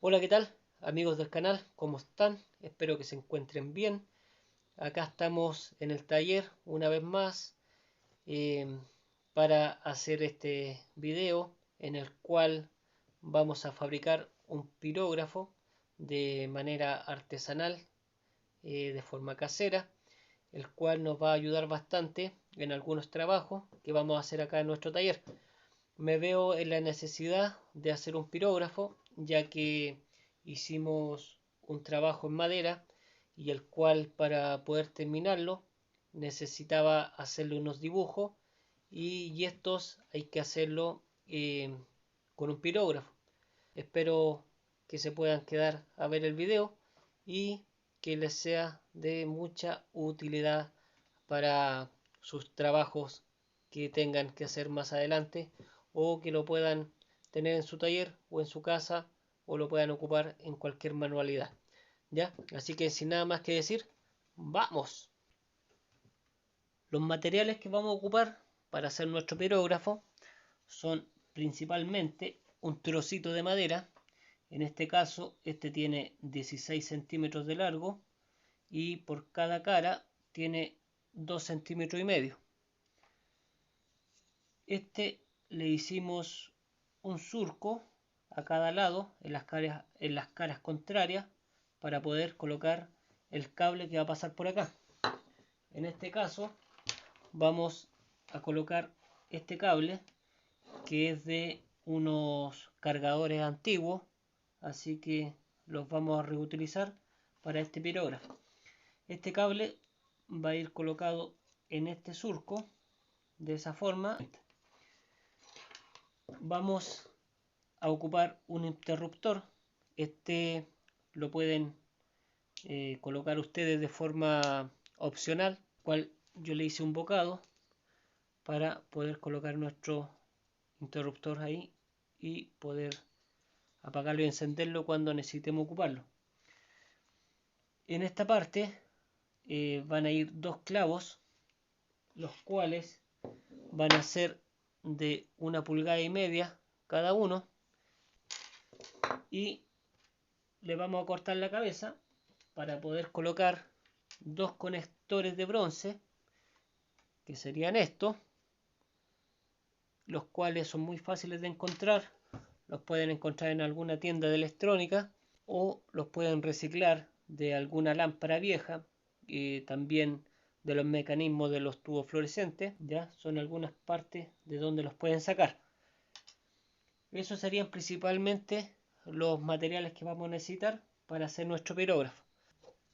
Hola, ¿qué tal? Amigos del canal, ¿cómo están? Espero que se encuentren bien. Acá estamos en el taller una vez más eh, para hacer este video en el cual vamos a fabricar un pirógrafo de manera artesanal, de forma casera, el cual nos va a ayudar bastante en algunos trabajos que vamos a hacer acá en nuestro taller. Me veo en la necesidad de hacer un pirógrafo, ya que hicimos un trabajo en madera y el cual, para poder terminarlo, necesitaba hacerle unos dibujos y estos hay que hacerlo con un pirógrafo. Espero que se puedan quedar a ver el video y que les sea de mucha utilidad para sus trabajos que tengan que hacer más adelante, o que lo puedan tener en su taller o en su casa, o lo puedan ocupar en cualquier manualidad. ¿Ya? Así que sin nada más que decir, ¡vamos! Los materiales que vamos a ocupar para hacer nuestro pirógrafo son principalmente un trocito de madera. En este caso, este tiene 16 centímetros de largo y por cada cara tiene 2 centímetros y medio. Este le hicimos un surco a cada lado en las caras contrarias para poder colocar el cable que va a pasar por acá. En este caso vamos a colocar este cable, que es de unos cargadores antiguos, así que los vamos a reutilizar para este pirógrafo. Este cable va a ir colocado en este surco de esa forma. Vamos a ocupar un interruptor. Este lo pueden colocar ustedes de forma opcional, cual yo le hice un bocado para poder colocar nuestro interruptor ahí y poder apagarlo y encenderlo cuando necesitemos ocuparlo. En esta parte van a ir dos clavos, los cuales van a ser de 1,5 pulgadas cada uno, y le vamos a cortar la cabeza para poder colocar dos conectores de bronce, que serían estos, los cuales son muy fáciles de encontrar. Los pueden encontrar en alguna tienda de electrónica o los pueden reciclar de alguna lámpara vieja, y también de los mecanismos de los tubos fluorescentes. Ya son algunas partes de donde los pueden sacar. Esos serían principalmente los materiales que vamos a necesitar para hacer nuestro pirógrafo.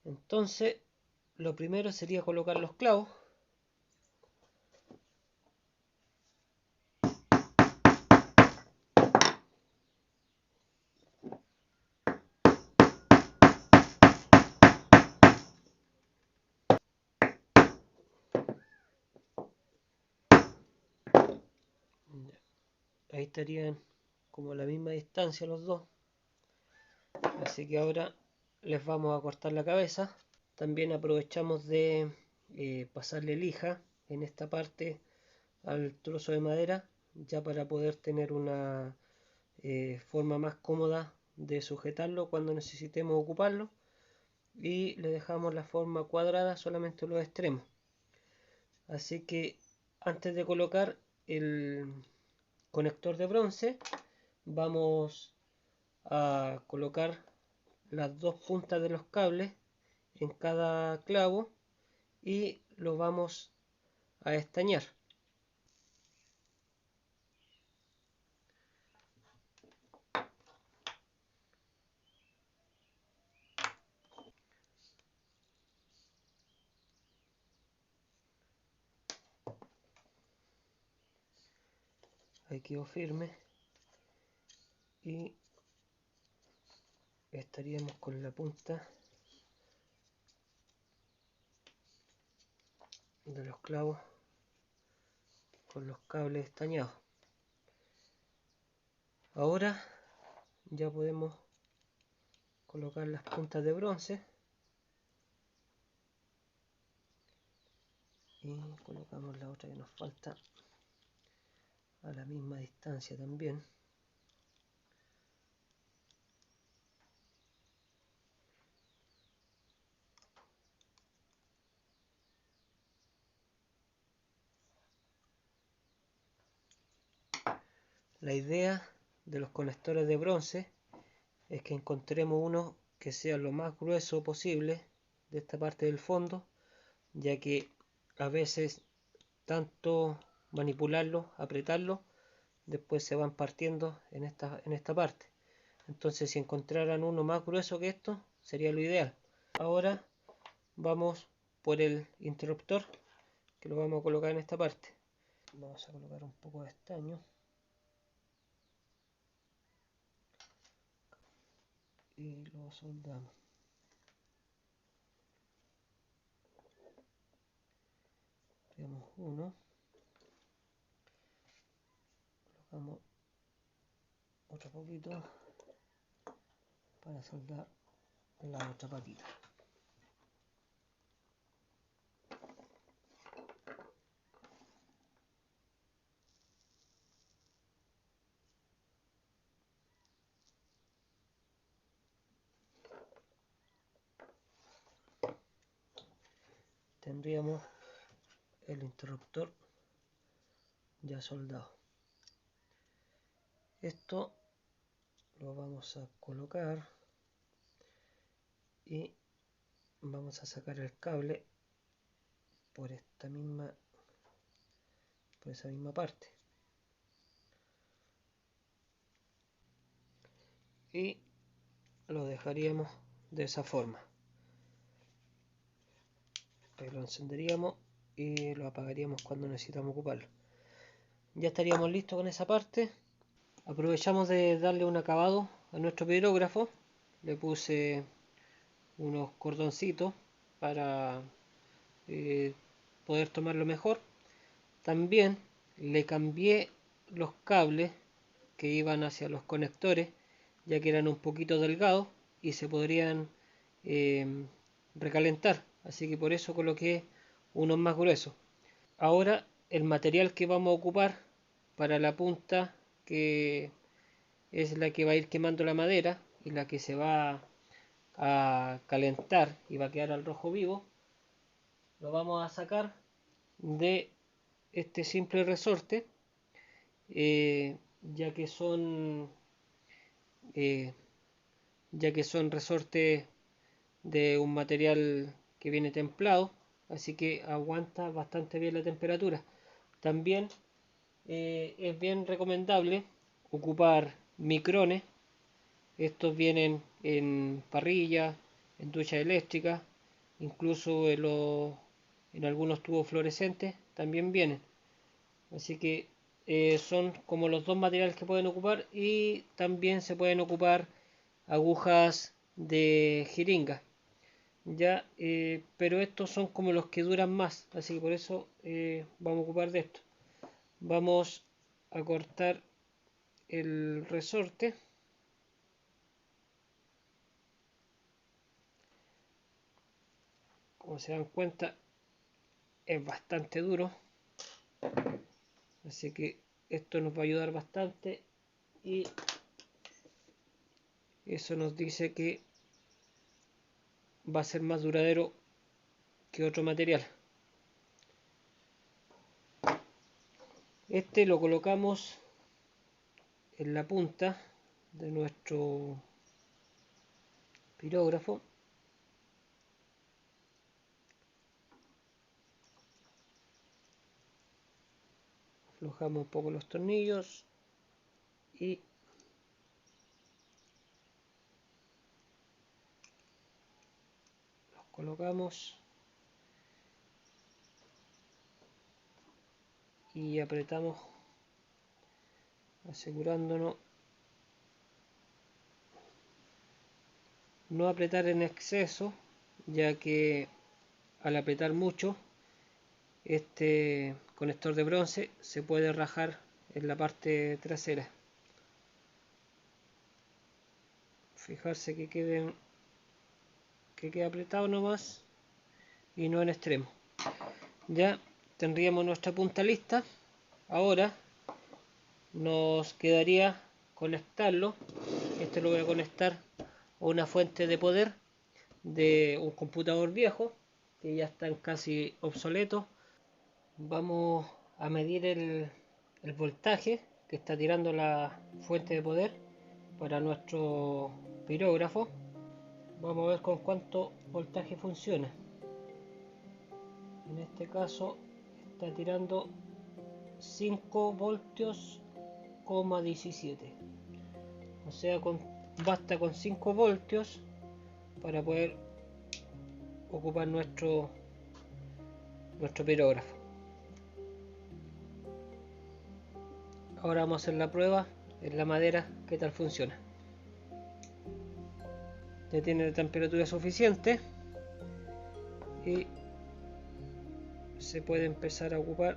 Entonces, lo primero sería colocar los clavos. Ahí estarían como a la misma distancia los dos. Así que ahora les vamos a cortar la cabeza. También aprovechamos de pasarle lija en esta parte al trozo de madera, ya para poder tener una forma más cómoda de sujetarlo cuando necesitemos ocuparlo, y le dejamos la forma cuadrada solamente los extremos. Así que antes de colocar el conector de bronce, vamos a colocar las dos puntas de los cables en cada clavo y lo vamos a estañar. Ahí quedó firme y estaríamos con la punta de los clavos con los cables estañados. Ahora ya podemos colocar las puntas de bronce y colocamos la otra que nos falta a la misma distancia también. La idea de los conectores de bronce es que encontremos uno que sea lo más grueso posible de esta parte del fondo, ya que a veces tanto manipularlo, apretarlo, después se van partiendo en esta parte. Entonces, si encontraran uno más grueso que esto, sería lo ideal. Ahora vamos por el interruptor, que lo vamos a colocar en esta parte. Vamos a colocar un poco de estaño y lo soldamos. Tenemos uno, colocamos otro poquito para soldar la otra patita. Tendríamos el interruptor ya soldado. Esto lo vamos a colocar y vamos a sacar el cable por esa misma parte y lo dejaríamos de esa forma. Ahí lo encenderíamos y lo apagaríamos cuando necesitamos ocuparlo. Ya estaríamos listos con esa parte. Aprovechamos de darle un acabado a nuestro pirógrafo. Le puse unos cordoncitos para poder tomarlo mejor. También le cambié los cables que iban hacia los conectores, ya que eran un poquito delgados y se podrían recalentar, así que por eso coloqué unos más gruesos. Ahora el material que vamos a ocupar para la punta, que es la que va a ir quemando la madera y la que se va a calentar y va a quedar al rojo vivo, lo vamos a sacar de este simple resorte, ya que son eh, resortes de un material que viene templado, así que aguanta bastante bien la temperatura. También es bien recomendable ocupar micrones. Estos vienen en parrilla, en ducha eléctrica, incluso en algunos tubos fluorescentes también vienen. Así que son como los dos materiales que pueden ocupar, y también se pueden ocupar agujas de jeringa. Ya, pero estos son como los que duran más, así que por eso vamos a ocupar de esto. Vamos a cortar el resorte. Como se dan cuenta, es bastante duro, así que esto nos va a ayudar bastante, y eso nos dice que va a ser más duradero que otro material. Este lo colocamos en la punta de nuestro pirógrafo. Aflojamos un poco los tornillos y los colocamos y apretamos, asegurándonos no apretar en exceso, ya que al apretar mucho este conector de bronce se puede rajar en la parte trasera. Fijarse que quede apretado nomás y no en extremo. Ya tendríamos nuestra punta lista. Ahora nos quedaría conectarlo. Este lo voy a conectar a una fuente de poder de un computador viejo que ya están casi obsoletos. Vamos a medir el voltaje que está tirando la fuente de poder para nuestro pirógrafo. Vamos a ver con cuánto voltaje funciona. En este caso está tirando 5 voltios, 17. O sea, basta con 5 voltios para poder ocupar nuestro pirógrafo. Ahora vamos a hacer la prueba en la madera, qué tal funciona. Ya tiene la temperatura suficiente y se puede empezar a ocupar.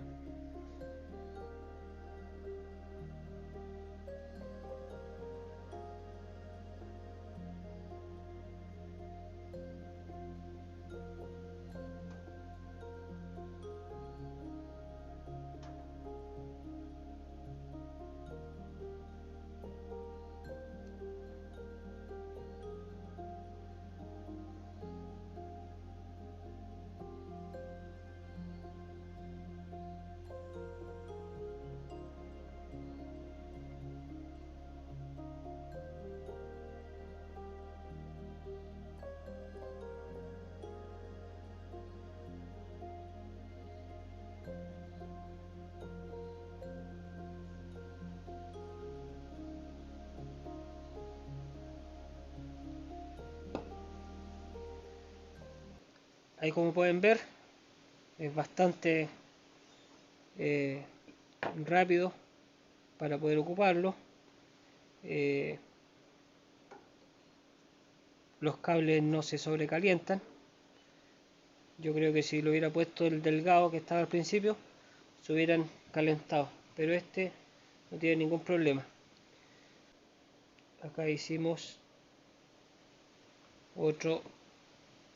Ahí, como pueden ver, es bastante rápido para poder ocuparlo. Los cables no se sobrecalientan. Yo creo que si lo hubiera puesto el delgado que estaba al principio, se hubieran calentado, pero este no tiene ningún problema. Acá hicimos otro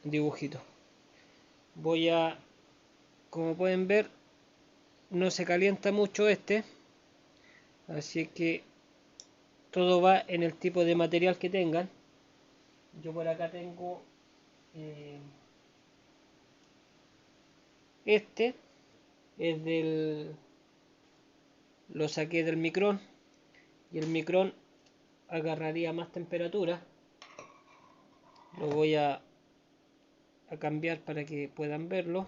dibujito. Como pueden ver, no se calienta mucho este, así que todo va en el tipo de material que tengan. Yo por acá tengo este es lo saqué del micrón, y el micrón agarraría más temperatura. Lo voy a cambiar para que puedan verlo.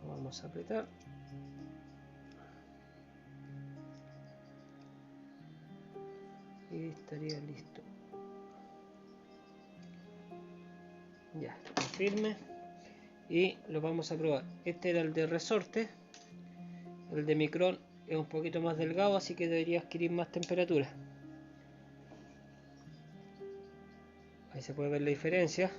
Lo vamos a apretar. Y estaría listo. Ya, firme. Y lo vamos a probar. Este era el de resorte. El de micrón es un poquito más delgado, así que debería adquirir más temperatura. Ahí se puede ver la diferencia.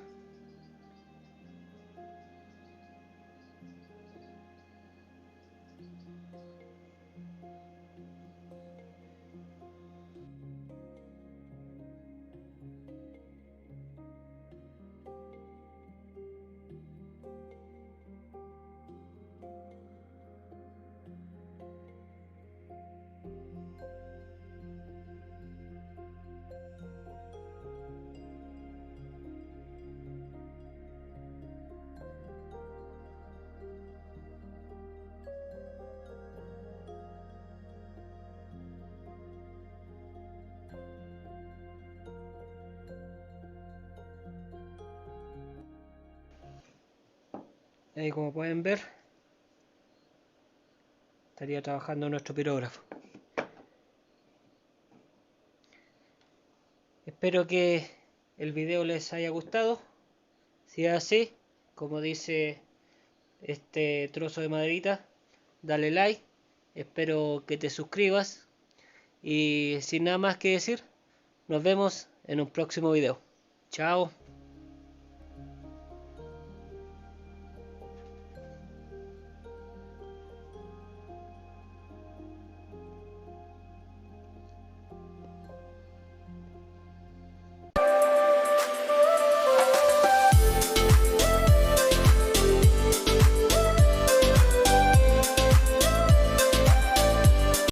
Ahí, como pueden ver, estaría trabajando nuestro pirógrafo. Espero que el video les haya gustado. Si es así, como dice este trozo de maderita, dale like. Espero que te suscribas. Y sin nada más que decir, nos vemos en un próximo video. Chao.